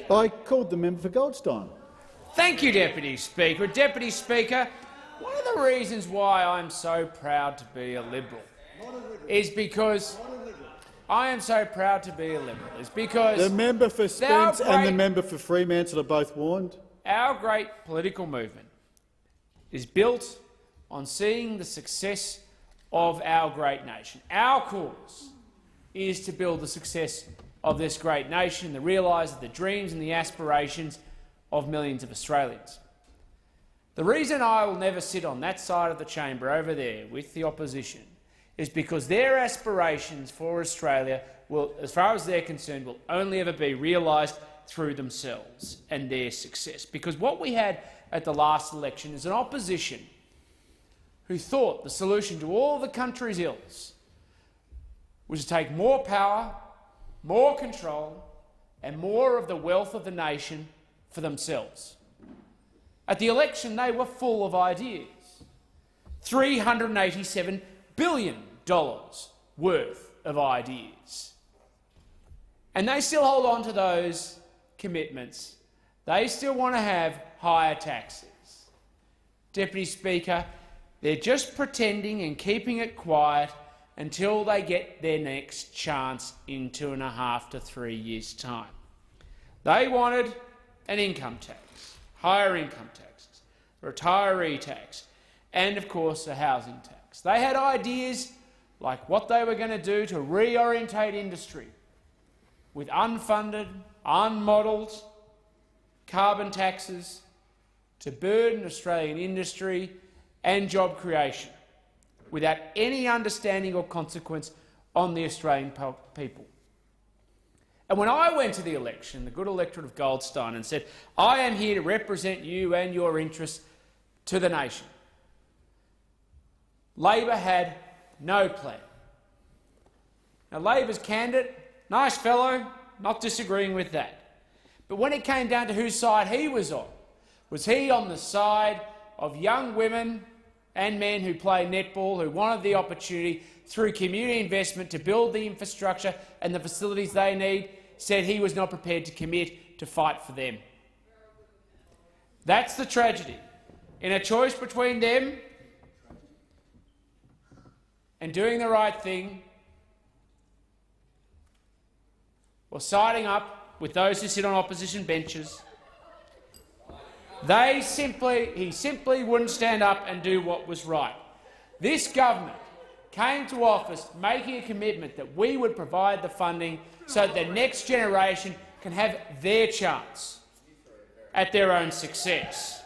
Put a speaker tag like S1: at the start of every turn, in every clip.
S1: I called the member for Goldstein.
S2: Thank you, Deputy Speaker. Deputy Speaker, one of the reasons why I'm so proud to be a Liberal is because
S1: the member for Spence and the member for Fremantle are both warned.
S2: Our great political movement is built on seeing the success of our great nation. Our cause is to build the success of this great nation, to realise the dreams and the aspirations of millions of Australians. The reason I will never sit on that side of the chamber over there with the opposition is because their aspirations for Australia will, as far as they're concerned, will only ever be realised through themselves and their success. Because what we had at the last election is an opposition who thought the solution to all the country's ills was to take more power, more control and more of the wealth of the nation for themselves. At the election, they were full of ideas. $387 billion worth of ideas. And they still hold on to those commitments. They still want to have higher taxes. Deputy Speaker, they're just pretending and keeping it quiet until they get their next chance in 2.5 to 3 years' time. They wanted an income tax, higher income taxes, retiree tax, and of course a housing tax. They had ideas like what they were going to do to reorientate industry with unfunded, unmodelled carbon taxes to burden Australian industry and job creation without any understanding or consequence on the Australian people. And when I went to the election, the good electorate of Goldstein, and said, I am here to represent you and your interests to the nation, Labor had no plan. Now, Labor's candidate, nice fellow, not disagreeing with that. But when it came down to whose side he was he on the side of young women and men who play netball, who wanted the opportunity through community investment to build the infrastructure and the facilities they need, said he was not prepared to commit to fight for them. That's the tragedy. In a choice between them and doing the right thing, or siding up with those who sit on opposition benches, he simply wouldn't stand up and do what was right. This government came to office making a commitment that we would provide the funding so that the next generation can have their chance at their own success.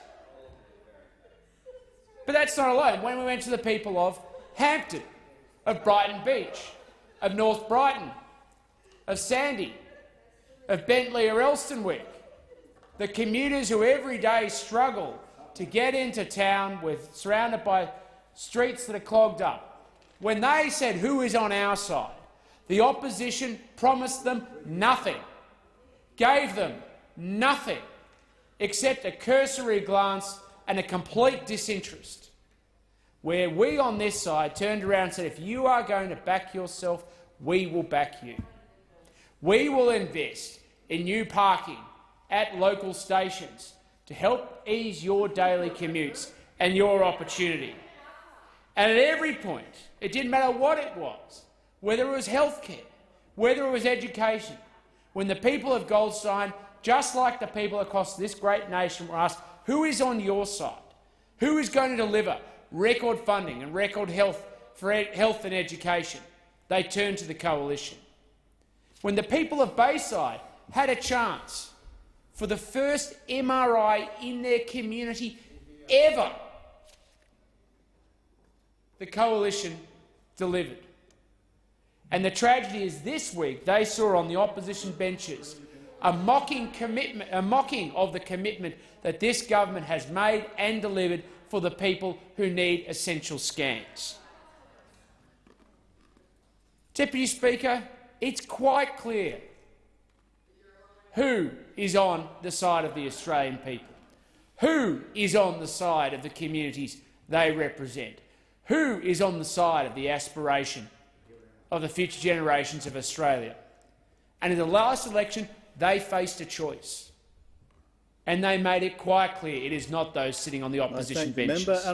S2: But that's not alone. When we went to the people of Hampton, of Brighton Beach, of North Brighton, of Sandy, of Bentley or Elstonwick, the commuters who every day struggle to get into town surrounded by streets that are clogged up, when they said who is on our side, the opposition promised them nothing, gave them nothing except a cursory glance and a complete disinterest, where we on this side turned around and said, if you are going to back yourself, we will back you. We will invest in new parking at local stations to help ease your daily commutes and your opportunity. And at every point, it didn't matter what it was, whether it was healthcare, whether it was education, when the people of Goldstein, just like the people across this great nation, were asked, who is on your side? Who is going to deliver record funding and record health for health and education? They turned to the coalition. When the people of Bayside had a chance for the first MRI in their community ever, the coalition delivered. And the tragedy is this week they saw on the opposition benches a mocking of the commitment that this government has made and delivered for the people who need essential scans. Deputy Speaker, it's quite clear who is on the side of the Australian people, who is on the side of the communities they represent, who is on the side of the aspiration of the future generations of Australia. And in the last election, they faced a choice. And they made it quite clear it is not those sitting on the opposition
S1: thank the
S2: benches.
S1: member.